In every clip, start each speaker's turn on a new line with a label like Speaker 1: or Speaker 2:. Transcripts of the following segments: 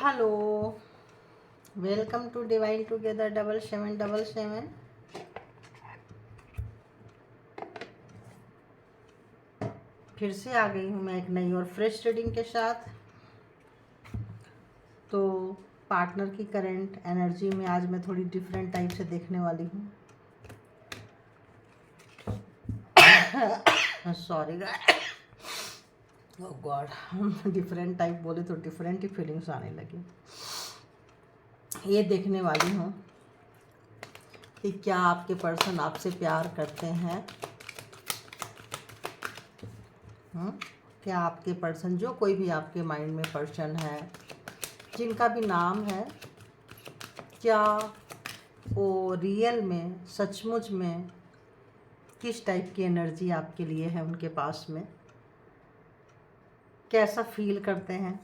Speaker 1: Hello, welcome to divine together 7777। फिर से आ गई हूँ मैं एक नई और फ्रेश रीडिंग के साथ। तो पार्टनर की करंट एनर्जी में आज मैं थोड़ी डिफरेंट टाइप से देखने वाली हूँ। Sorry oh God, different type बोले तो डिफरेंट ही फीलिंग्स आने लगी। ये देखने वाली हूँ कि क्या आपके पर्सन आपसे प्यार करते हैं। क्या आपके पर्सन, जो कोई भी आपके माइंड में पर्सन है, जिनका भी नाम है, क्या वो रियल में सचमुच में किस टाइप की एनर्जी आपके लिए है, उनके पास में कैसा फील करते हैं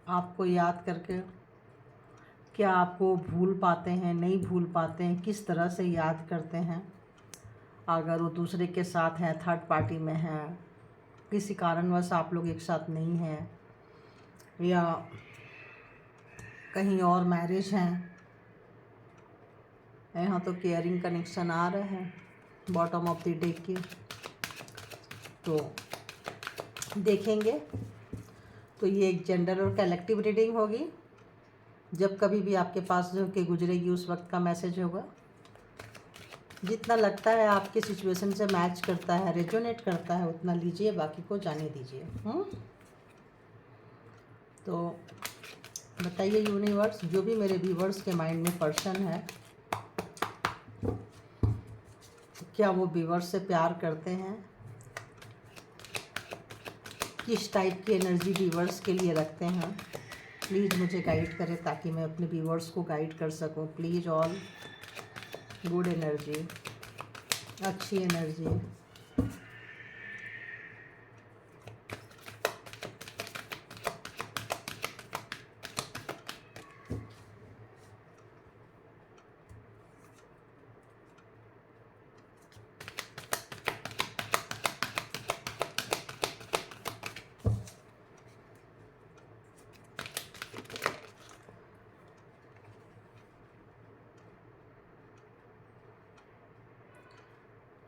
Speaker 1: आपको याद करके, क्या आपको भूल पाते हैं, नहीं भूल पाते हैं, किस तरह से याद करते हैं। अगर वो दूसरे के साथ हैं, थर्ड पार्टी में हैं, किसी कारणवश आप लोग एक साथ नहीं हैं, या कहीं और मैरिज हैं। यहाँ तो केयरिंग कनेक्शन आ रहा है बॉटम ऑफ द डेक की, तो देखेंगे। तो ये एक जेंडर और कलेक्टिव रीडिंग होगी। जब कभी भी आपके पास जो कि गुजरेगी उस वक्त का मैसेज होगा। जितना लगता है आपके सिचुएशन से मैच करता है, रेजोनेट करता है, उतना लीजिए, बाकी को जाने दीजिए। तो बताइए यूनिवर्स, जो भी मेरे व्यूवर्स के माइंड में पर्सन है, क्या वो व्यूवर्स से प्यार करते हैं, किस टाइप की एनर्जी व्यूवर्स के लिए रखते हैं। प्लीज़ मुझे गाइड करें ताकि मैं अपने व्यूवर्स को गाइड कर सकूं। प्लीज़ ऑल गुड एनर्जी, अच्छी एनर्जी।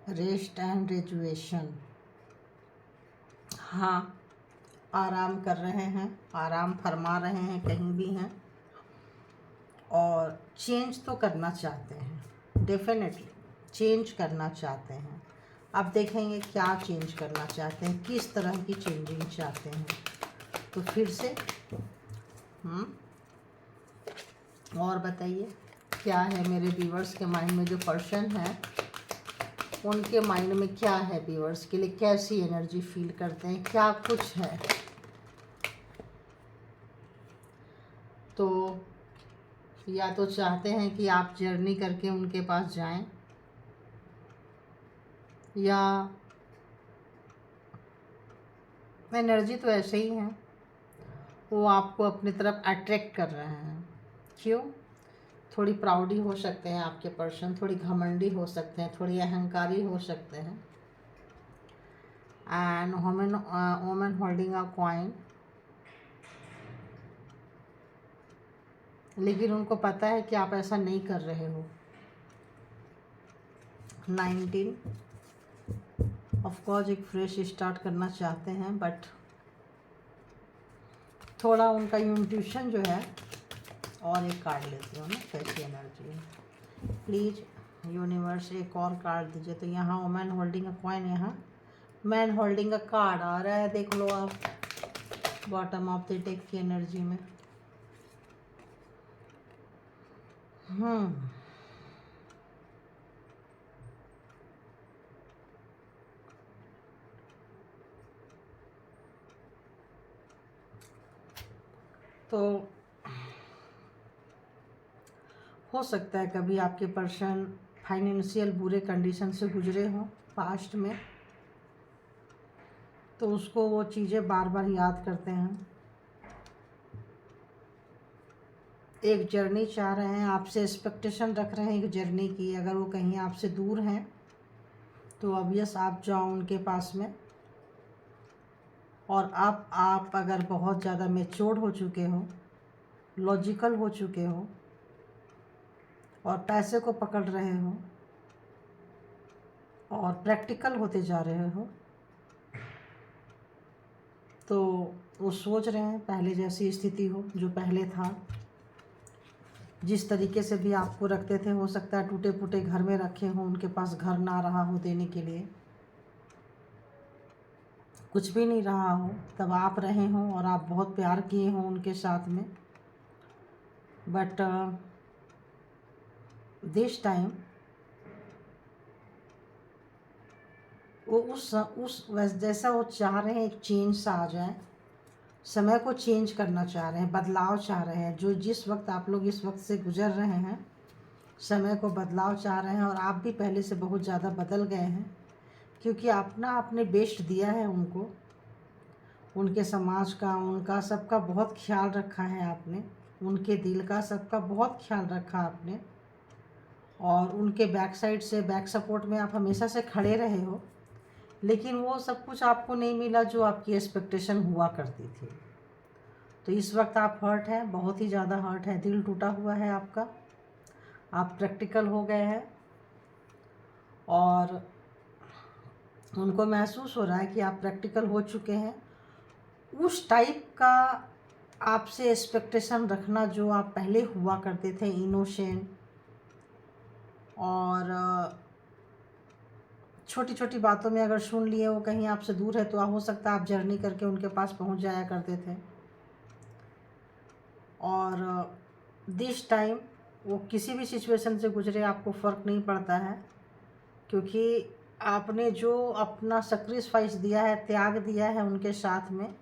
Speaker 1: Rest and rejuvenation. हाँ, आराम कर रहे हैं, आराम फरमा रहे हैं, कहीं भी हैं, और चेंज तो करना चाहते हैं, डेफिनेटली चेंज करना चाहते हैं। अब देखेंगे क्या चेंज करना चाहते हैं, किस तरह की चेंजिंग चाहते हैं। तो फिर से और बताइए, क्या है मेरे व्यूवर्स के माइंड में, जो पर्सन है उनके माइंड में क्या है, व्यूवर्स के लिए कैसी एनर्जी फील करते हैं, क्या कुछ है। तो या तो चाहते हैं कि आप जर्नी करके उनके पास जाएं, या एनर्जी तो ऐसे ही है, वो आपको अपनी तरफ अट्रैक्ट कर रहे हैं। क्यों? थोड़ी प्राउडी हो सकते हैं आपके पर्सन, थोड़ी घमंडी हो सकते हैं, थोड़ी अहंकारी हो सकते हैं। And women holding a coin, लेकिन उनको पता है कि आप ऐसा नहीं कर रहे हो। 19 ऑफ कोर्स एक फ्रेश स्टार्ट करना चाहते हैं, बट थोड़ा उनका इंट्यूशन जो है। और एक कार्ड लेती हूँ ना, कैसी एनर्जी है। प्लीज़ यूनिवर्स एक और कार्ड दीजिए। तो यहाँ वुमेन होल्डिंग अ कॉइन, यहाँ मैन होल्डिंग अ कार्ड आ रहा है, देख लो आप बॉटम ऑफ द डेक की एनर्जी में। तो हो सकता है कभी आपके पर्सन फाइनेंशियल बुरे कंडीशन से गुजरे हों पास्ट में, तो उसको वो चीज़ें बार बार याद करते हैं। एक जर्नी चाह रहे हैं, आपसे एक्सपेक्टेशन रख रहे हैं एक जर्नी की। अगर वो कहीं आपसे दूर हैं तो ऑब्वियस आप जाओ उनके पास में, और अब आप अगर बहुत ज़्यादा मैच्योर्ड हो चुके हो, लॉजिकल हो चुके हो और पैसे को पकड़ रहे हो और प्रैक्टिकल होते जा रहे हो, तो वो सोच रहे हैं पहले जैसी स्थिति हो जो पहले था। जिस तरीके से भी आपको रखते थे, हो सकता है टूटे फूटे घर में रखे हों, उनके पास घर ना रहा हो देने के लिए, कुछ भी नहीं रहा हो, तब आप रहे हों और आप बहुत प्यार किए हों उनके साथ में। बट दिस टाइम वो उस जैसा वो चाह रहे हैं, एक चेंज सा आ जाए, समय को चेंज करना चाह रहे हैं, बदलाव चाह रहे हैं। जो जिस वक्त आप लोग इस वक्त से गुजर रहे हैं, समय को बदलाव चाह रहे हैं। और आप भी पहले से बहुत ज़्यादा बदल गए हैं, क्योंकि आपने बेस्ट दिया है उनको, उनके समाज का, उनका सबका बहुत ख्याल रखा है आपने, उनके दिल का सबका बहुत ख्याल रखा आपने। और उनके बैक साइड से, बैक सपोर्ट में आप हमेशा से खड़े रहे हो, लेकिन वो सब कुछ आपको नहीं मिला जो आपकी एक्सपेक्टेशन हुआ करती थी। तो इस वक्त आप हर्ट हैं, बहुत ही ज़्यादा हर्ट है, दिल टूटा हुआ है आपका। आप प्रैक्टिकल हो गए हैं और उनको महसूस हो रहा है कि आप प्रैक्टिकल हो चुके हैं। उस टाइप का आपसे एक्सपेक्टेशन रखना जो आप पहले हुआ करते थे, इनोसेंट और छोटी छोटी बातों में अगर सुन लिए वो कहीं आपसे दूर है, तो हो सकता है आप जर्नी करके उनके पास पहुंच जाया करते थे। और दिस टाइम वो किसी भी सिचुएशन से गुजरे, आपको फ़र्क नहीं पड़ता है, क्योंकि आपने जो अपना सेक्रीफाइस दिया है, त्याग दिया है उनके साथ में,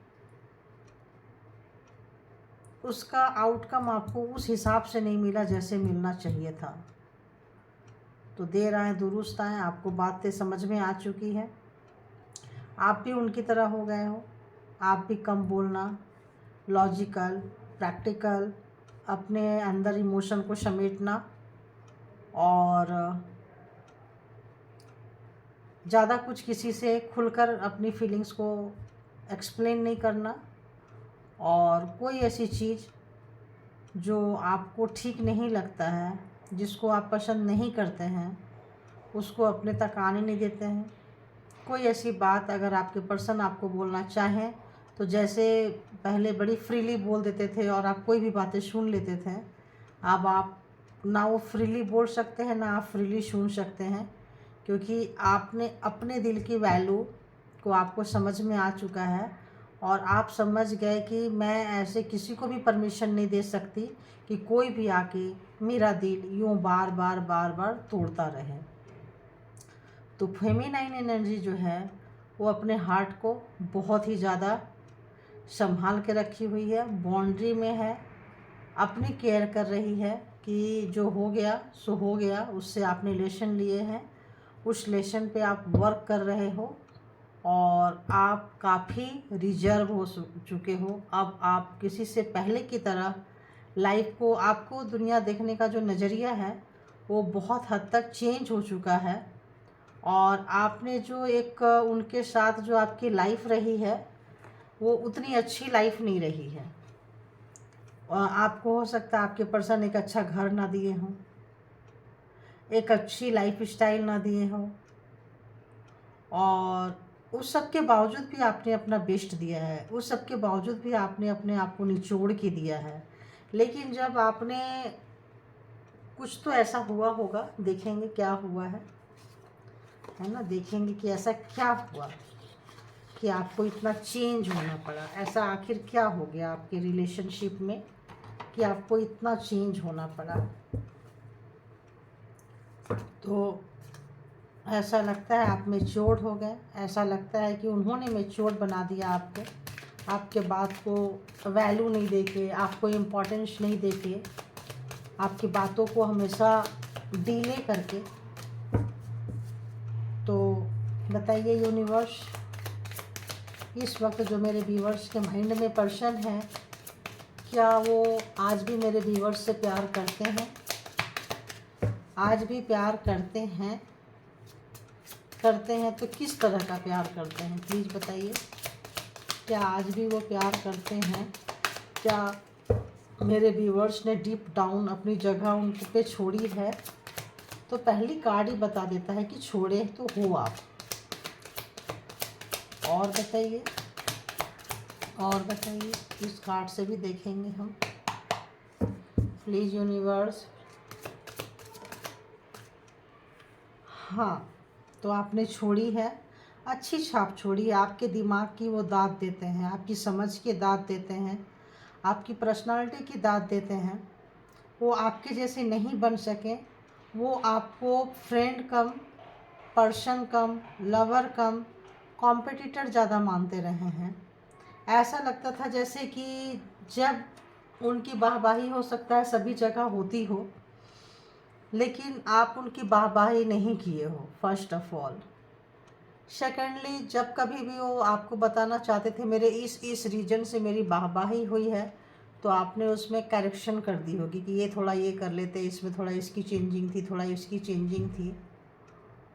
Speaker 1: उसका आउटकम आपको उस हिसाब से नहीं मिला जैसे मिलना चाहिए था। तो देर आए दुरुस्त आए, आपको बातें समझ में आ चुकी है। आप भी उनकी तरह हो गए हो, आप भी कम बोलना, लॉजिकल, प्रैक्टिकल, अपने अंदर इमोशन को समेटना और ज़्यादा कुछ किसी से खुलकर अपनी फीलिंग्स को एक्सप्लेन नहीं करना। और कोई ऐसी चीज़ जो आपको ठीक नहीं लगता है, जिसको आप पसंद नहीं करते हैं, उसको अपने तक आने नहीं देते हैं। कोई ऐसी बात अगर आपके पर्सन आपको बोलना चाहें, तो जैसे पहले बड़ी फ्रीली बोल देते थे और आप कोई भी बातें सुन लेते थे, अब आप ना वो फ्रीली बोल सकते हैं, ना आप फ्रीली सुन सकते हैं, क्योंकि आपने अपने दिल की वैल्यू को आपको समझ में आ चुका है। और आप समझ गए कि मैं ऐसे किसी को भी परमिशन नहीं दे सकती कि कोई भी आके मेरा दिल यूँ बार बार बार बार तोड़ता रहे। तो फेमिनाइन एनर्जी जो है वो अपने हार्ट को बहुत ही ज़्यादा संभाल के रखी हुई है, बाउंड्री में है, अपनी केयर कर रही है कि जो हो गया सो हो गया, उससे आपने लेसन लिए हैं, उस लेसन पे आप वर्क कर रहे हो और आप काफ़ी रिजर्व हो चुके हो। अब आप किसी से पहले की तरह लाइफ को, आपको दुनिया देखने का जो नज़रिया है वो बहुत हद तक चेंज हो चुका है। और आपने जो एक उनके साथ जो आपकी लाइफ रही है, वो उतनी अच्छी लाइफ नहीं रही है। और आपको हो सकता है आपके पर्सन एक अच्छा घर ना दिए हों, एक अच्छी लाइफ स्टाइल ना दिए हों, और उस सब के बावजूद भी आपने अपना बेस्ट दिया है, उस सब के बावजूद भी आपने अपने आप को निचोड़ के दिया है। लेकिन जब आपने, कुछ तो ऐसा हुआ होगा, देखेंगे क्या हुआ है ना, देखेंगे कि ऐसा क्या हुआ कि आपको इतना चेंज होना पड़ा। ऐसा आखिर क्या हो गया आपके रिलेशनशिप में कि आपको इतना चेंज होना पड़ा। तो ऐसा लगता है आप मैच्योर्ड हो गए, ऐसा लगता है कि उन्होंने मैच्योर्ड बना दिया आपके बात को वैल्यू नहीं देके, आपको इम्पोर्टेंस नहीं देके, आपकी बातों को हमेशा डिले करके। तो बताइए यूनिवर्स, इस वक्त जो मेरे व्यूवर्स के माइंड में पर्सन है, क्या वो आज भी मेरे व्यूवर्स से प्यार करते हैं? आज भी प्यार करते हैं? तो किस तरह का प्यार करते हैं, प्लीज़ बताइए। क्या आज भी वो प्यार करते हैं? क्या मेरे व्यूअर्स ने डीप डाउन अपनी जगह उन पे छोड़ी है? तो पहली कार्ड ही बता देता है कि छोड़े तो हो आप। और बताइए, और बताइए, इस कार्ड से भी देखेंगे हम। Please universe. हाँ, तो आपने छोड़ी है, अच्छी छाप छोड़ी है। आपके दिमाग की वो दाद देते हैं, आपकी समझ की दाद देते हैं, आपकी पर्सनालिटी की दाद देते हैं। वो आपके जैसे नहीं बन सके, वो आपको फ्रेंड कम, पर्सन कम, लवर कम, कॉम्पिटिटर ज़्यादा मानते रहे हैं। ऐसा लगता था जैसे कि जब उनकी वाहवाही हो सकता है सभी जगह होती हो, लेकिन आप उनकी वाहवाही नहीं किए हो फर्स्ट ऑफ ऑल। सेकेंडली, जब कभी भी वो आपको बताना चाहते थे मेरे इस रीजन से मेरी वाहवाही हुई है, तो आपने उसमें करेक्शन कर दी होगी कि ये थोड़ा ये कर लेते, इसमें थोड़ा इसकी चेंजिंग थी, थोड़ा इसकी चेंजिंग थी।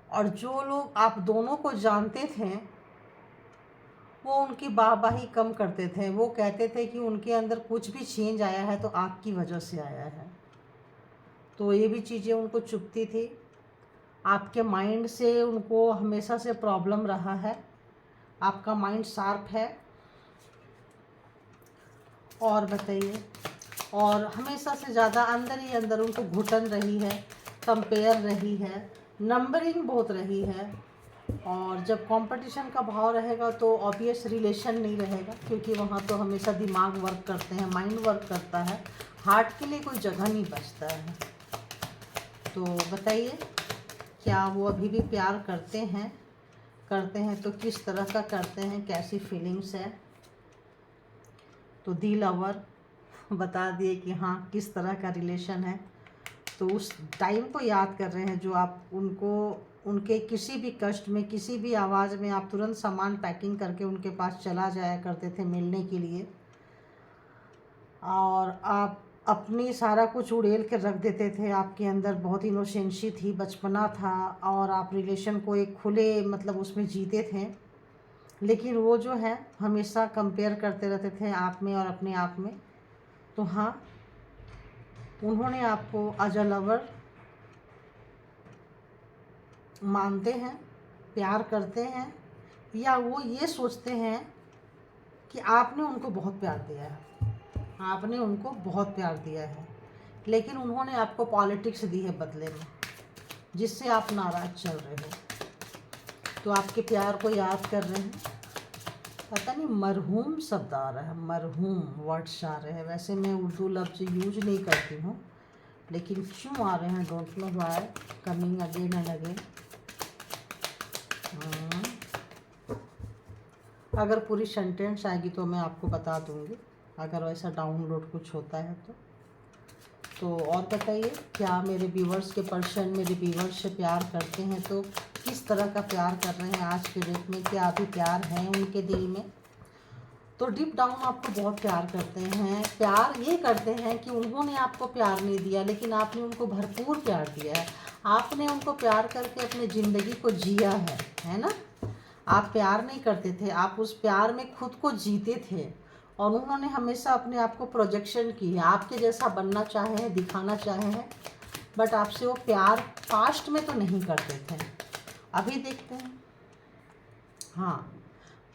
Speaker 1: और जो लोग आप दोनों को जानते थे वो उनकी वाहवाही कम करते थे। वो कहते थे कि उनके अंदर कुछ भी चेंज आया है तो आपकी वजह से आया है। तो ये भी चीज़ें उनको चुभती थी। आपके माइंड से उनको हमेशा से प्रॉब्लम रहा है। आपका माइंड शार्प है। और बताइए, और हमेशा से ज़्यादा अंदर ही अंदर उनको घुटन रही है, कंपेयर रही है, नंबरिंग बहुत रही है। और जब कंपटीशन का भाव रहेगा तो ऑब्वियस रिलेशन नहीं रहेगा, क्योंकि वहाँ तो हमेशा दिमाग वर्क करते हैं, माइंड वर्क करता है, हार्ट के लिए कोई जगह नहीं बचता है। तो बताइए, क्या वो अभी भी प्यार करते हैं? करते हैं तो किस तरह का करते हैं, कैसी फीलिंग्स है? तो दी लवर बता दिए कि हाँ किस तरह का रिलेशन है। तो उस टाइम को याद कर रहे हैं जो आप उनको उनके किसी भी कष्ट में, किसी भी आवाज़ में आप तुरंत सामान पैकिंग करके उनके पास चला जाया करते थे मिलने के लिए। और आप अपनी सारा कुछ उड़ेल के रख देते थे। आपके अंदर बहुत इनोसेंसी थी, बचपना था, और आप रिलेशन को एक खुले मतलब उसमें जीते थे। लेकिन वो जो है हमेशा कंपेयर करते रहते थे आप में और अपने आप में। तो हाँ, उन्होंने आपको एज अ लवर मानते हैं, प्यार करते हैं, या वो ये सोचते हैं कि आपने उनको बहुत प्यार दिया है, आपने उनको बहुत प्यार दिया है, लेकिन उन्होंने आपको पॉलिटिक्स दी है बदले में, जिससे आप नाराज़ चल रहे हो। तो आपके प्यार को याद कर रहे हैं। पता नहीं मरहूम शब्द आ रहा है, मरहूम वर्ड्स आ रहे हैं। वैसे मैं उर्दू लफ्ज़ यूज नहीं करती हूँ, लेकिन क्यों आ रहे हैं, don't know why, coming again and again. अगर पूरी सेंटेंस आएगी तो मैं आपको बता दूंगी, अगर वैसा डाउनलोड कुछ होता है तो। और बताइए, क्या मेरे व्यूवर्स के पर्सन मेरे व्यूवर्स से प्यार करते हैं? तो किस तरह का प्यार कर रहे हैं आज के डेट में? क्या अभी प्यार है उनके दिल में? तो डीप डाउन आपको बहुत प्यार करते हैं। प्यार ये करते हैं कि उन्होंने आपको प्यार नहीं दिया, लेकिन आपने उनको भरपूर प्यार दिया है। आपने उनको प्यार करके अपनी ज़िंदगी को जिया है ना। आप प्यार नहीं करते थे, आप उस प्यार में खुद को जीते थे, और उन्होंने हमेशा अपने आप को प्रोजेक्शन की है, आपके जैसा बनना चाहे हैं, दिखाना चाहे हैं, बट आपसे वो प्यार पास्ट में तो नहीं करते थे। अभी देखते हैं, हाँ,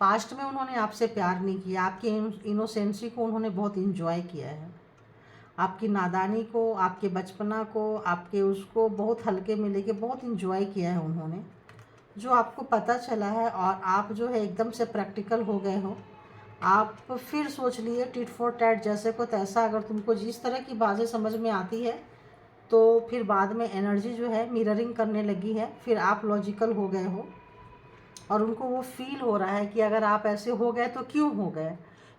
Speaker 1: पास्ट में उन्होंने आपसे प्यार नहीं किया। आपकी इनोसेंसी को उन्होंने बहुत इंजॉय किया है, आपकी नादानी को, आपके बचपना को, आपके उसको बहुत हल्के में लेके बहुत इंजॉय किया है उन्होंने। जो आपको पता चला है और आप जो है एकदम से प्रैक्टिकल हो गए हो। आप फिर सोच लिए टिट फॉर टैट, जैसे को तैसा। अगर तुमको जिस तरह की बातें समझ में आती है तो फिर बाद में एनर्जी जो है मिररिंग करने लगी है। फिर आप लॉजिकल हो गए हो और उनको वो फील हो रहा है कि अगर आप ऐसे हो गए तो क्यों हो गए,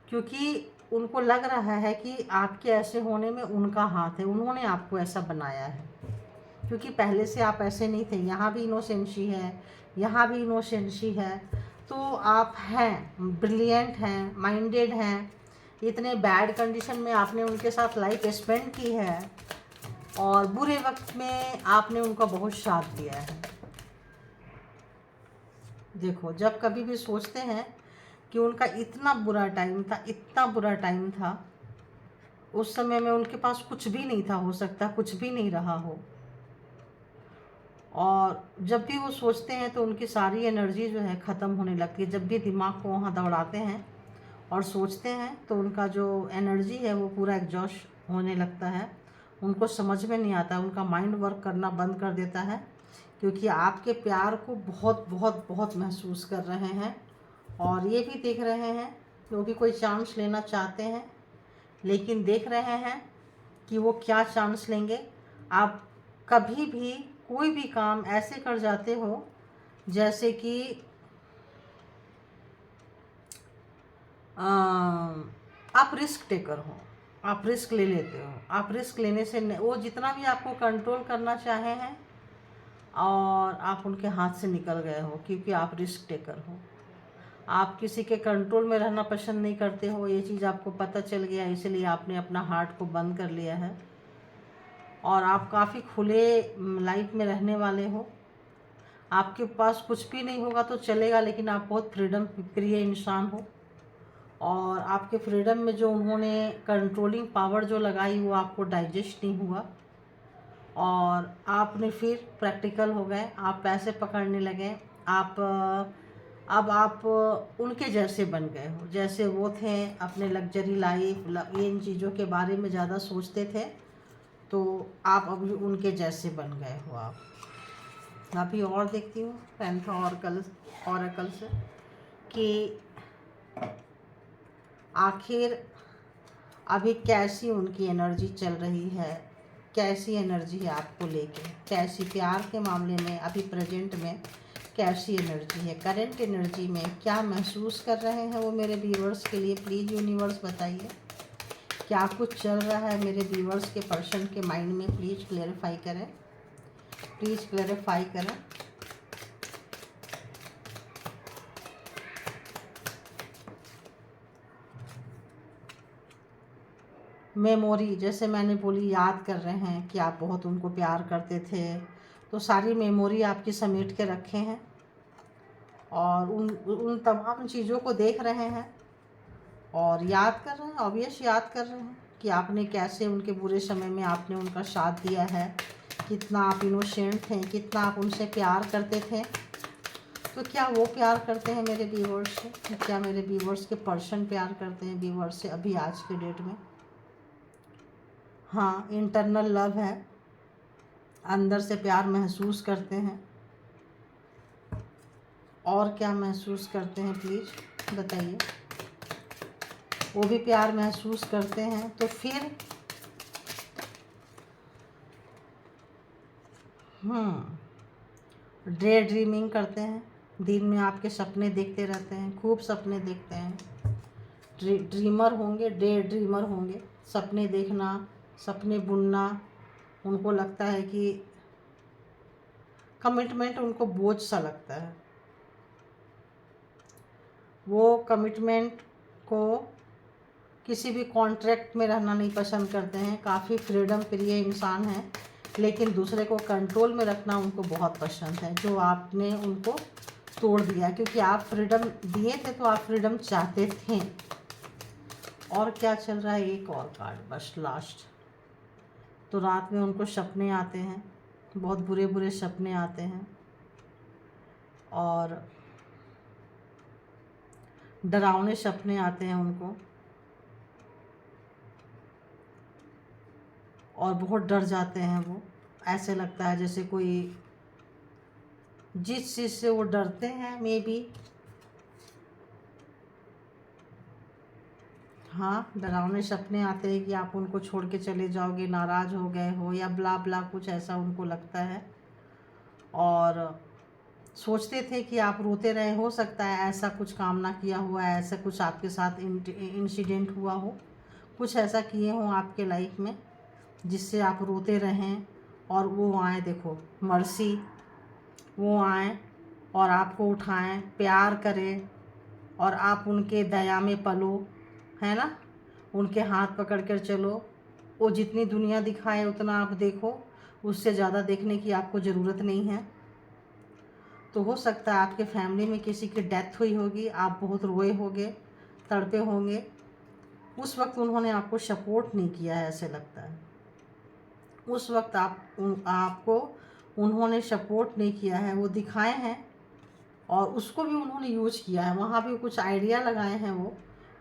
Speaker 1: क्योंकि उनको लग रहा है कि आपके ऐसे होने में उनका हाथ है, उन्होंने आपको ऐसा बनाया है, क्योंकि पहले से आप ऐसे नहीं थे। यहाँ भी इनोसेंसी है, यहाँ भी इनोसेंसी है। तो आप हैं, ब्रिलियंट हैं, माइंडेड हैं। इतने बैड कंडीशन में आपने उनके साथ लाइफ स्पेंड की है, और बुरे वक्त में आपने उनका बहुत साथ दिया है। देखो, जब कभी भी सोचते हैं कि उनका इतना बुरा टाइम था, इतना बुरा टाइम था, उस समय में उनके पास कुछ भी नहीं था, हो सकता कुछ भी नहीं रहा हो। और जब भी वो सोचते हैं तो उनकी सारी एनर्जी जो है ख़त्म होने लगती है। जब भी दिमाग को वहाँ दौड़ाते हैं और सोचते हैं तो उनका जो एनर्जी है वो पूरा एग्जॉस्ट होने लगता है। उनको समझ में नहीं आता, उनका माइंड वर्क करना बंद कर देता है, क्योंकि आपके प्यार को बहुत बहुत बहुत महसूस कर रहे हैं। और ये भी देख रहे हैं क्योंकि कोई चांस लेना चाहते हैं, लेकिन देख रहे हैं कि वो क्या चांस लेंगे। आप कभी भी कोई भी काम ऐसे कर जाते हो जैसे कि आप रिस्क टेकर हो, आप रिस्क ले लेते हो। आप रिस्क लेने से वो जितना भी आपको कंट्रोल करना चाहे हैं और आप उनके हाथ से निकल गए हो, क्योंकि आप रिस्क टेकर हो। आप किसी के कंट्रोल में रहना पसंद नहीं करते हो, ये चीज़ आपको पता चल गया, इसलिए आपने अपना हार्ट को बंद कर लिया है। और आप काफ़ी खुले लाइफ में रहने वाले हो। आपके पास कुछ भी नहीं होगा तो चलेगा, लेकिन आप बहुत फ्रीडम प्रिय इंसान हो। और आपके फ्रीडम में जो उन्होंने कंट्रोलिंग पावर जो लगाई वो आपको डाइजेस्ट नहीं हुआ, और आपने फिर प्रैक्टिकल हो गए, आप पैसे पकड़ने लगे। अब आप उनके जैसे बन गए हो, जैसे वो थे। अपने लग्जरी लाइफ, इन चीज़ों के बारे में ज़्यादा सोचते थे, तो आप अभी उनके जैसे बन गए हो। आप अभी और देखती हूँ टेंथ ऑरेकल से कि आखिर अभी कैसी उनकी एनर्जी चल रही है, कैसी एनर्जी है आपको लेके, कैसी प्यार के मामले में अभी प्रेजेंट में कैसी एनर्जी है, करंट एनर्जी में क्या महसूस कर रहे हैं वो मेरे व्यूवर्स के लिए प्लीज़ यूनिवर्स बताइए। क्या कुछ चल रहा है मेरे व्यूवर्स के पर्सन के माइंड में, प्लीज़ क्लेरिफाई करें, प्लीज़ क्लेरिफाई करें। मेमोरी, जैसे मैंने बोली, याद कर रहे हैं कि आप बहुत उनको प्यार करते थे, तो सारी मेमोरी आपकी समेट के रखे हैं और उन तमाम चीज़ों को देख रहे हैं और याद कर रहे हैं। ऑब्वियस याद कर रहे हैं कि आपने कैसे उनके बुरे समय में आपने उनका साथ दिया है, कितना आप इनोसेंट थे, कितना आप उनसे प्यार करते थे। तो क्या वो प्यार करते हैं मेरे व्यूवर्स से? क्या मेरे व्यूवर्स के पर्सन प्यार करते हैं व्यूवर्स से अभी आज के डेट में? हाँ, इंटरनल लव है, अंदर से प्यार महसूस करते हैं। और क्या महसूस करते हैं प्लीज़ बताइए। वो भी प्यार महसूस करते हैं, तो फिर डे ड्रीमिंग करते हैं, दिन में आपके सपने देखते रहते हैं, खूब सपने देखते हैं। ड्रीमर होंगे, डे ड्रीमर होंगे। सपने देखना, सपने बुनना, उनको लगता है कि कमिटमेंट उनको बोझ सा लगता है। वो कमिटमेंट को किसी भी कॉन्ट्रैक्ट में रहना नहीं पसंद करते हैं, काफ़ी फ्रीडम प्रिय इंसान हैं, लेकिन दूसरे को कंट्रोल में रखना उनको बहुत पसंद है, जो आपने उनको तोड़ दिया, क्योंकि आप फ्रीडम दिए थे तो आप फ्रीडम चाहते थे। और क्या चल रहा है? एक और कार्ड बस लास्ट। तो रात में उनको सपने आते हैं, बहुत बुरे बुरे सपने आते हैं और डरावने सपने आते हैं उनको, और बहुत डर जाते हैं वो। ऐसे लगता है जैसे कोई, जिस चीज़ से वो डरते हैं मे बी, हाँ, डरावने सपने आते हैं कि आप उनको छोड़ के चले जाओगे, नाराज़ हो गए हो, या ब्ला ब्ला कुछ ऐसा उनको लगता है। और सोचते थे कि आप रोते रहे, हो सकता है ऐसा कुछ कामना किया हुआ है, ऐसा कुछ आपके साथ इंसिडेंट हुआ हो, कुछ ऐसा किए हों आपके लाइफ में जिससे आप रोते रहें। और वो आए, देखो मर्सी, वो आए और आपको उठाएं, प्यार करें और आप उनके दया में पलो, है ना, उनके हाथ पकड़ कर चलो। वो जितनी दुनिया दिखाए उतना आप देखो, उससे ज़्यादा देखने की आपको ज़रूरत नहीं है। तो हो सकता है आपके फैमिली में किसी की डेथ हुई होगी, आप बहुत रोए होंगे, तड़पे होंगे। उस वक्त उन्होंने आपको सपोर्ट नहीं किया है, ऐसे लगता है। उस वक्त आपको उन्होंने सपोर्ट नहीं किया है, वो दिखाए हैं और उसको भी उन्होंने यूज किया है, वहाँ भी कुछ आइडिया लगाए हैं, वो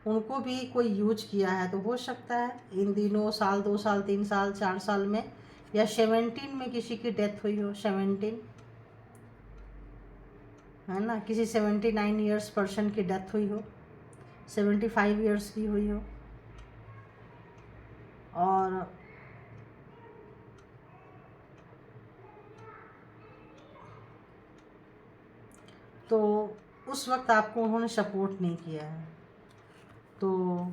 Speaker 1: उनको भी कोई यूज किया है। तो हो सकता है इन दिनों साल 2 साल 3 साल 4 साल में या 17 में किसी की डेथ हुई हो, 17 है ना, किसी 79 ईयर्स पर्सन की डेथ हुई हो, 75 ईयर्स की हुई हो। और तो उस वक्त आपको उन्होंने सपोर्ट नहीं किया है, तो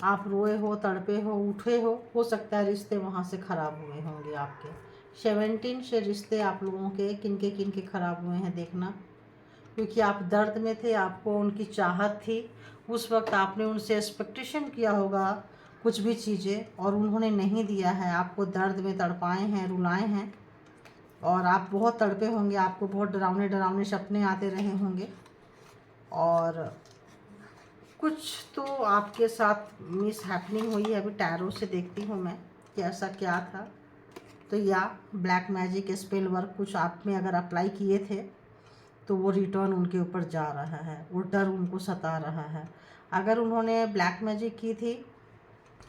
Speaker 1: आप रोए हो, तड़पे हो, उठे हो सकता है रिश्ते वहाँ से ख़राब हुए होंगे आपके। 17 से रिश्ते आप लोगों के किनके किनके ख़राब हुए हैं देखना, क्योंकि आप दर्द में थे, आपको उनकी चाहत थी, उस वक्त आपने उनसे एक्सपेक्टेशन किया होगा कुछ भी चीज़ें और उन्होंने नहीं दिया है, आपको दर्द में तड़पाए हैं, रुलाए हैं और आप बहुत तड़पे होंगे, आपको बहुत डरावने डरावने सपने आते रहे होंगे और कुछ तो आपके साथ मिस हैपनिंग हुई है। अभी टैरो से देखती हूँ मैं कि ऐसा क्या था। तो या ब्लैक मैजिक स्पेल वर्क कुछ आप में अगर अप्लाई किए थे तो वो रिटर्न उनके ऊपर जा रहा है, वो डर उनको सता रहा है। अगर उन्होंने ब्लैक मैजिक की थी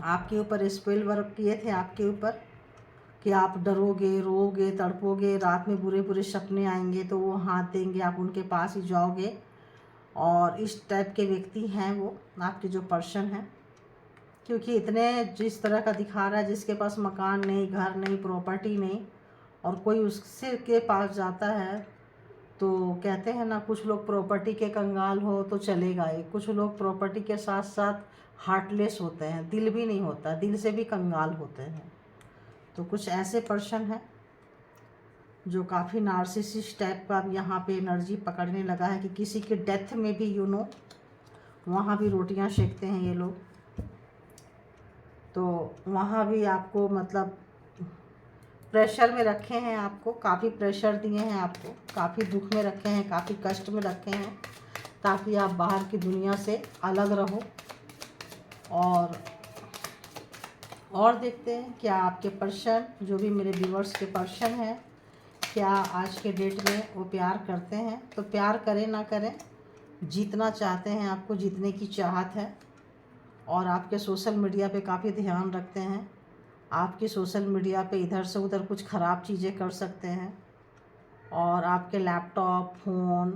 Speaker 1: आपके ऊपर, स्पेल वर्क किए थे आपके ऊपर कि आप डरोगे, रोओगे, तड़पोगे, रात में बुरे बुरे सपने आएंगे, तो वो हाथ देंगे, आप उनके पास ही जाओगे और इस टाइप के व्यक्ति हैं वो आपके जो पर्सन हैं। क्योंकि इतने जिस तरह का दिखा रहा है, जिसके पास मकान नहीं, घर नहीं, प्रॉपर्टी नहीं और कोई उससे के पास जाता है तो कहते हैं ना, कुछ लोग प्रॉपर्टी के कंगाल हो तो चलेगा ही, कुछ लोग प्रॉपर्टी के साथ साथ हार्टलेस होते हैं, दिल भी नहीं होता, दिल से भी कंगाल होते हैं। तो कुछ ऐसे पर्सन हैं जो काफ़ी नार्सिसिस्ट टाइप का अब यहाँ पे एनर्जी पकड़ने लगा है कि किसी के डेथ में भी वहाँ भी रोटियाँ सेकते हैं ये लोग। तो वहाँ भी आपको मतलब प्रेशर में रखे हैं, आपको काफ़ी प्रेशर दिए हैं, आपको काफ़ी दुख में रखे हैं, काफ़ी कष्ट में रखे हैं ताकि आप बाहर की दुनिया से अलग रहो। और देखते हैं क्या आपके पर्सन, जो भी मेरे व्यूअर्स के पर्सन हैं, क्या आज के डेट में वो प्यार करते हैं। तो प्यार करें ना करें, जीतना चाहते हैं, आपको जीतने की चाहत है और आपके सोशल मीडिया पे काफ़ी ध्यान रखते हैं। आपकी सोशल मीडिया पे इधर से उधर कुछ ख़राब चीज़ें कर सकते हैं और आपके लैपटॉप, फ़ोन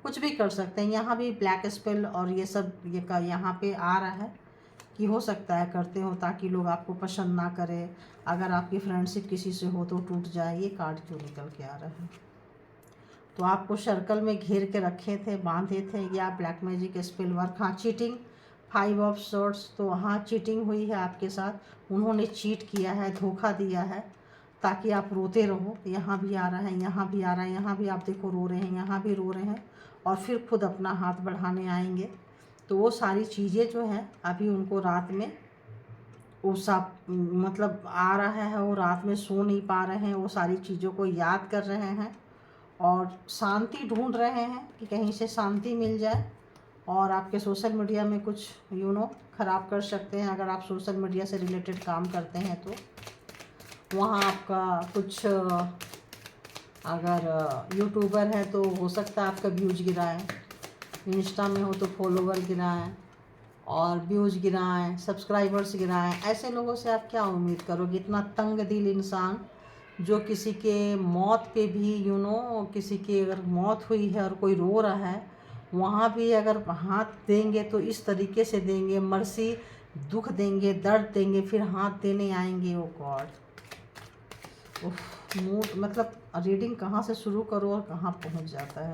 Speaker 1: कुछ भी कर सकते हैं। यहाँ भी ब्लैक स्पेल और ये सब यहाँ पे आ रहा है कि हो सकता है करते हो ताकि लोग आपको पसंद ना करें। अगर आपकी फ्रेंडशिप किसी से हो तो टूट जाए। ये कार्ड क्यों निकल के आ रहा है? तो आपको सर्कल में घेर के रखे थे, बांधे थे, या ब्लैक मैजिक स्पेल वर्क। हाँ, चीटिंग, 5 ऑफ सोर्ड्स, तो हाँ चीटिंग हुई है आपके साथ, उन्होंने चीट किया है, धोखा दिया है ताकि आप रोते रहो। यहाँ भी आ रहा है, यहाँ भी आ रहा है, यहाँ भी आप देखो रो रहे हैं, यहाँ भी रो रहे हैं और फिर खुद अपना हाथ बढ़ाने आएंगे। तो वो सारी चीज़ें जो हैं अभी उनको रात में वो सब मतलब आ रहा है, वो रात में सो नहीं पा रहे हैं, वो सारी चीज़ों को याद कर रहे हैं और शांति ढूंढ रहे हैं कि कहीं से शांति मिल जाए। और आपके सोशल मीडिया में कुछ ख़राब कर सकते हैं। अगर आप सोशल मीडिया से रिलेटेड काम करते हैं तो वहाँ आपका कुछ, अगर यूट्यूबर है तो हो सकता है आपका व्यूज गिराए, इंस्टा में हो तो फॉलोवर गिराएं और व्यूज गिराएं, सब्सक्राइबर्स गिराएं। ऐसे लोगों से आप क्या उम्मीद करोगे? इतना तंग दिल इंसान जो किसी के मौत पे भी किसी की अगर मौत हुई है और कोई रो रहा है, वहाँ भी अगर हाथ देंगे तो इस तरीके से देंगे, मर्सी, दुख देंगे, दर्द देंगे, फिर हाथ देने आएंगे। ओ गॉड, मूड मतलब रीडिंग कहाँ से शुरू करो और कहाँ पहुँच जाता है।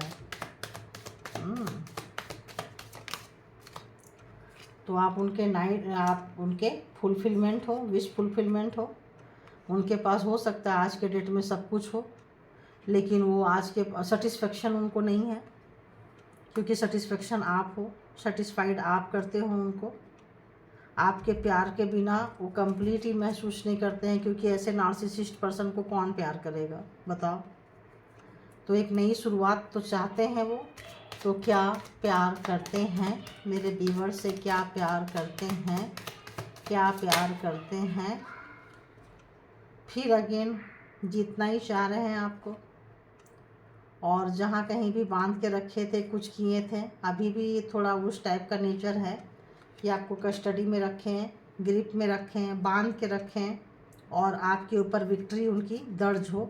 Speaker 1: तो आप उनके फुलफिलमेंट हो, विश फुलफिलमेंट हो, उनके पास हो सकता है आज के डेट में सब कुछ हो, लेकिन वो आज के सेटिस्फेक्शन उनको नहीं है, क्योंकि सेटिस्फेक्शन आप हो, सेटिस्फाइड आप करते हो उनको। आपके प्यार के बिना वो कंप्लीट ही महसूस नहीं करते हैं, क्योंकि ऐसे नार्सिसिस्ट पर्सन को कौन प्यार करेगा बताओ। तो एक नई शुरुआत तो चाहते हैं वो। तो क्या प्यार करते हैं मेरे व्यूअर से, क्या प्यार करते हैं, क्या प्यार करते हैं। फिर अगेन जीतना ही चाह रहे हैं आपको, और जहाँ कहीं भी बांध के रखे थे, कुछ किए थे, अभी भी थोड़ा उस टाइप का नेचर है कि आपको कस्टडी में रखें, ग्रिप में रखें, बांध के रखें, और आपके ऊपर विक्ट्री उनकी दर्ज हो,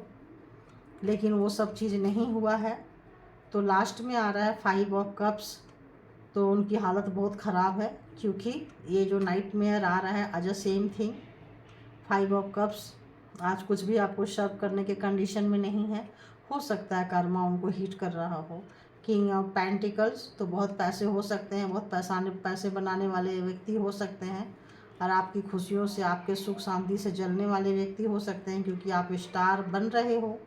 Speaker 1: लेकिन वो सब चीज़ नहीं हुआ है। तो लास्ट में आ रहा है 5 ऑफ कप्स। तो उनकी हालत बहुत ख़राब है, क्योंकि ये जो नाइटमेयर आ रहा है as a same thing 5 of cups. आज कुछ भी आपको सर्व करने के कंडीशन में नहीं है। हो सकता है कर्मा उनको हिट कर रहा हो। किंग ऑफ पेंटिकल्स, तो बहुत पैसे हो सकते हैं, बहुत पैसे बनाने वाले व्यक्ति हो सकते हैं, और आपकी खुशियों से, आपके सुख शांति से जलने वाले व्यक्ति हो सकते हैं, क्योंकि आप स्टार बन रहे हो।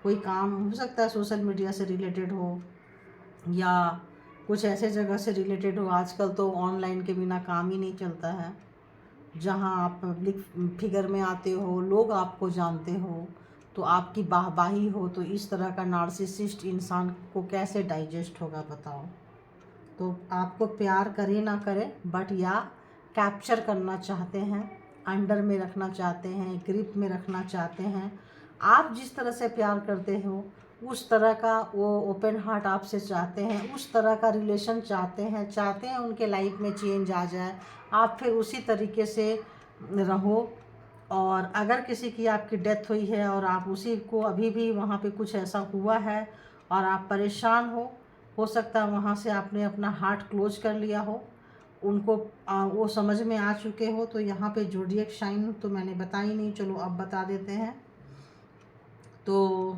Speaker 1: कोई काम हो सकता है सोशल मीडिया से रिलेटेड हो, या कुछ ऐसे जगह से रिलेटेड हो। आजकल तो ऑनलाइन के बिना काम ही नहीं चलता है, जहाँ आप पब्लिक फिगर में आते हो, लोग आपको जानते हो, तो आपकी वाहवाही हो, तो इस तरह का नार्सिसिस्ट इंसान को कैसे डाइजेस्ट होगा बताओ। तो आपको प्यार करे ना करे, बट या कैप्चर करना चाहते हैं, अंडर में रखना चाहते हैं, ग्रिप में रखना चाहते हैं। आप जिस तरह से प्यार करते हो उस तरह का वो ओपन हार्ट आपसे चाहते हैं, उस तरह का रिलेशन चाहते हैं उनके लाइफ में चेंज आ जाए, आप फिर उसी तरीके से रहो। और अगर किसी की आपकी डेथ हुई है और आप उसी को अभी भी वहाँ पे कुछ ऐसा हुआ है और आप परेशान हो सकता है वहाँ से आपने अपना हार्ट क्लोज कर लिया हो, उनको वो समझ में आ चुके हो। तो यहाँ पे ज़ोडिएक साइन तो मैंने बताई नहीं, चलो अब बता देते हैं। तो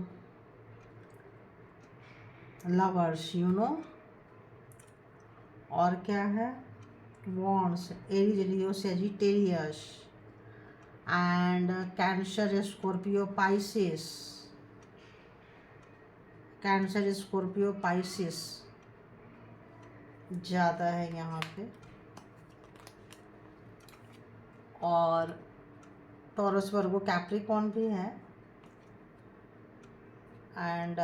Speaker 1: लवर्स, और क्या है, wands, Aries, Leo, Sagittarius, and cancer, Scorpio, Pisces. Cancer, Scorpio, Pisces ज़्यादा है यहाँ पे, और टॉरस, वर्गो, कैप्रिकॉर्न भी है, एंड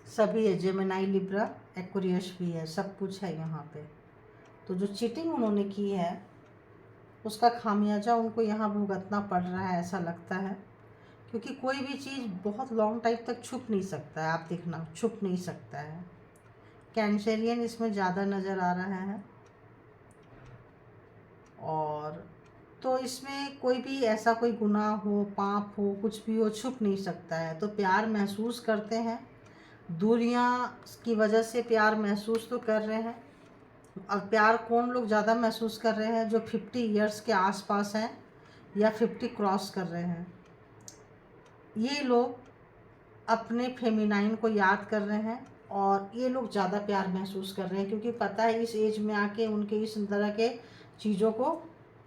Speaker 1: सभी है, जेमिनाई, लिब्रा, एक्वेरियस भी है, सब कुछ है यहाँ पे। तो जो चीटिंग उन्होंने की है उसका खामियाजा उनको यहाँ भुगतना पड़ रहा है, ऐसा लगता है, क्योंकि कोई भी चीज़ बहुत लॉन्ग टाइम तक छुप नहीं सकता है। आप देखना, छुप नहीं सकता है। कैंसरियन इसमें ज़्यादा नज़र आ रहा है, और तो इसमें कोई भी ऐसा कोई गुनाह हो, पाप हो, कुछ भी हो, छुप नहीं सकता है। तो प्यार महसूस करते हैं, दूरियां की वजह से प्यार महसूस तो कर रहे हैं। और प्यार कौन लोग ज़्यादा महसूस कर रहे हैं, जो 50 इयर्स के आसपास हैं या 50 क्रॉस कर रहे हैं। ये लोग अपने फेमिनाइन को याद कर रहे हैं, और ये लोग ज़्यादा प्यार महसूस कर रहे हैं, क्योंकि पता है इस एज में आके उनके इस तरह के चीज़ों को,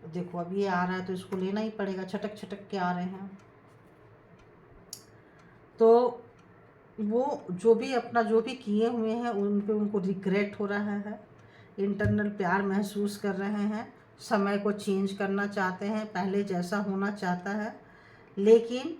Speaker 1: देखो अब ये आ रहा है तो इसको लेना ही पड़ेगा, छटक छटक के आ रहे हैं। तो वो जो भी अपना जो भी किए हुए हैं उन पे उनको रिग्रेट हो रहा है, इंटरनल प्यार महसूस कर रहे हैं, समय को चेंज करना चाहते हैं, पहले जैसा होना चाहता है। लेकिन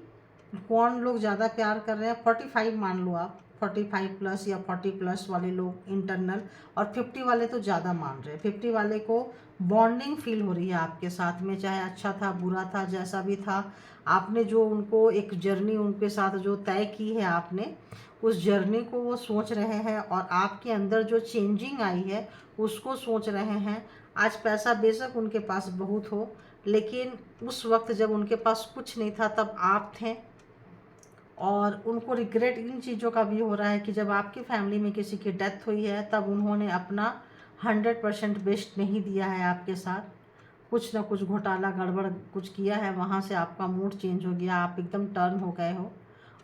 Speaker 1: कौन लोग ज़्यादा प्यार कर रहे हैं, 45 मान लो आप, 45 प्लस या 40 प्लस वाले लोग इंटरनल, और 50 वाले तो ज़्यादा मान रहे हैं। 50 वाले को बॉन्डिंग फील हो रही है आपके साथ में, चाहे अच्छा था, बुरा था, जैसा भी था, आपने जो उनको एक जर्नी उनके साथ जो तय की है आपने, उस जर्नी को वो सोच रहे हैं, और आपके अंदर जो चेंजिंग आई है उसको सोच रहे हैं। आज पैसा बेशक उनके पास बहुत हो, लेकिन उस वक्त जब उनके पास कुछ नहीं था तब आप थे, और उनको रिग्रेट इन चीज़ों का भी हो रहा है कि जब आपकी फैमिली में किसी की डेथ हुई है तब उन्होंने अपना 100% बेस्ट नहीं दिया है आपके साथ। कुछ ना कुछ घोटाला, गड़बड़ कुछ किया है, वहाँ से आपका मूड चेंज हो गया, आप एकदम टर्न हो गए हो,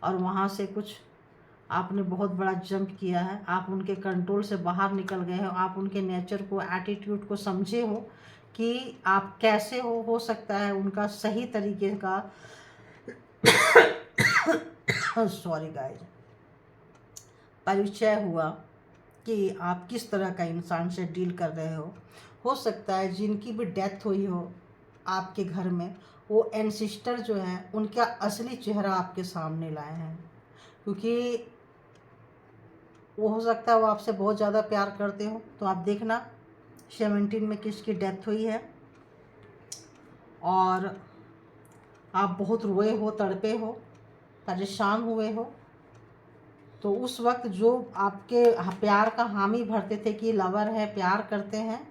Speaker 1: और वहाँ से कुछ आपने बहुत बड़ा जंप किया है, आप उनके कंट्रोल से बाहर निकल गए हो, आप उनके नेचर को, एटीट्यूड को समझे हो कि आप कैसे हो सकता है उनका सही तरीके का सॉरी गाइस, परिचय हुआ कि आप किस तरह का इंसान से डील कर रहे हो। सकता है जिनकी भी डेथ हुई हो आपके घर में, वो एंसिस्टर जो हैं उनका असली चेहरा आपके सामने लाए हैं, क्योंकि वो हो सकता है वो आपसे बहुत ज़्यादा प्यार करते हो। तो आप देखना 17 में किसकी डेथ हुई है और आप बहुत रोए हो, तड़पे हो, परेशान हुए हो। तो उस वक्त जो आपके प्यार का हामी भरते थे कि लवर है, प्यार करते हैं,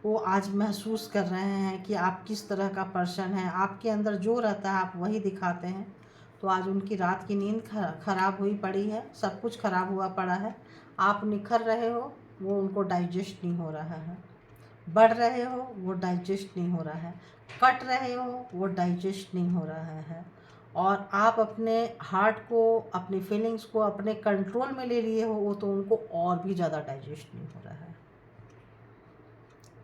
Speaker 1: वो आज महसूस कर रहे हैं कि आप किस तरह का पर्सन है। आपके अंदर जो रहता है आप वही दिखाते हैं। तो आज उनकी रात की नींद खराब हुई पड़ी है, सब कुछ खराब हुआ पड़ा है। आप निखर रहे हो, वो उनको डाइजेस्ट नहीं हो रहा है। बढ़ रहे हो, वो डाइजेस्ट नहीं हो रहा है। कट रहे हो, वो डाइजेस्ट नहीं हो रहा है। और आप अपने हार्ट को, अपनी फीलिंग्स को अपने कंट्रोल में ले लिए हो, वो तो उनको और भी ज़्यादा डाइजेस्ट नहीं हो रहा है।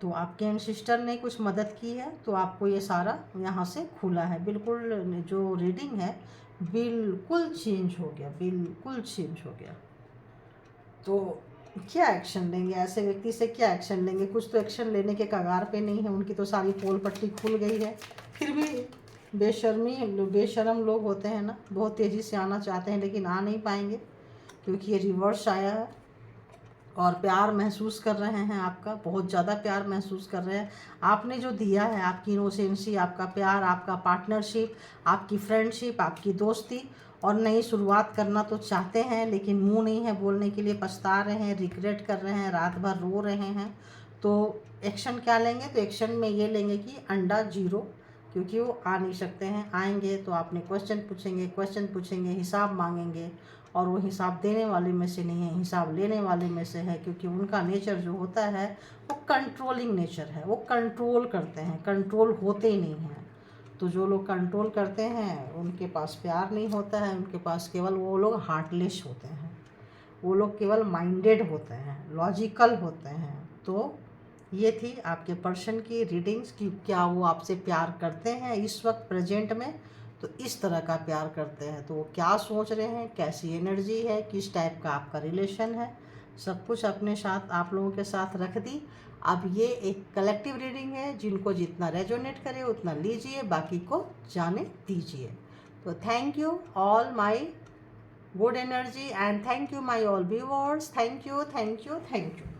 Speaker 1: तो आपके एंसिस्टर ने कुछ मदद की है, तो आपको ये सारा यहाँ से खुला है। बिल्कुल जो रीडिंग है बिल्कुल चेंज हो गया, बिल्कुल चेंज हो गया। तो क्या एक्शन लेंगे, ऐसे व्यक्ति से क्या एक्शन लेंगे? कुछ तो एक्शन लेने के कगार पे नहीं है, उनकी तो सारी पोल पट्टी खुल गई है। फिर भी बेशर्म लोग होते हैं ना, बहुत तेज़ी से आना चाहते हैं लेकिन आ नहीं पाएंगे, क्योंकि ये रिवर्स आया है। और प्यार महसूस कर रहे हैं, आपका बहुत ज़्यादा प्यार महसूस कर रहे हैं। आपने जो दिया है, आपकी इनोसेंसी, आपका प्यार, आपका पार्टनरशिप, आपकी फ्रेंडशिप, आपकी दोस्ती, और नई शुरुआत करना तो चाहते हैं लेकिन मुंह नहीं है बोलने के लिए, पछता रहे हैं, रिग्रेट कर रहे हैं, रात भर रो रहे हैं। तो एक्शन क्या लेंगे? तो एक्शन में ये लेंगे कि अंडा 0, क्योंकि वो आ नहीं सकते हैं। आएंगे तो आपने क्वेश्चन पूछेंगे, हिसाब मांगेंगे, और वो हिसाब देने वाले में से नहीं है, हिसाब लेने वाले में से है, क्योंकि उनका नेचर जो होता है वो कंट्रोलिंग नेचर है। वो कंट्रोल करते हैं, कंट्रोल होते नहीं हैं। तो जो लोग कंट्रोल करते हैं उनके पास प्यार नहीं होता है, उनके पास केवल, वो लोग हार्टलेस होते हैं, वो लोग केवल माइंडेड होते हैं, लॉजिकल होते हैं। तो ये थी आपके पर्सन की रीडिंग्स कि क्या वो आपसे प्यार करते हैं इस वक्त प्रेजेंट में, तो इस तरह का प्यार करते हैं, तो वो क्या सोच रहे हैं, कैसी एनर्जी है, किस टाइप का आपका रिलेशन है, सब कुछ अपने साथ आप लोगों के साथ रख दी। अब ये एक कलेक्टिव रीडिंग है, जिनको जितना रेजोनेट करे उतना लीजिए, बाकी को जाने दीजिए। तो thank you all my good energy and thank you my all viewers. Thank you, thank you, thank you.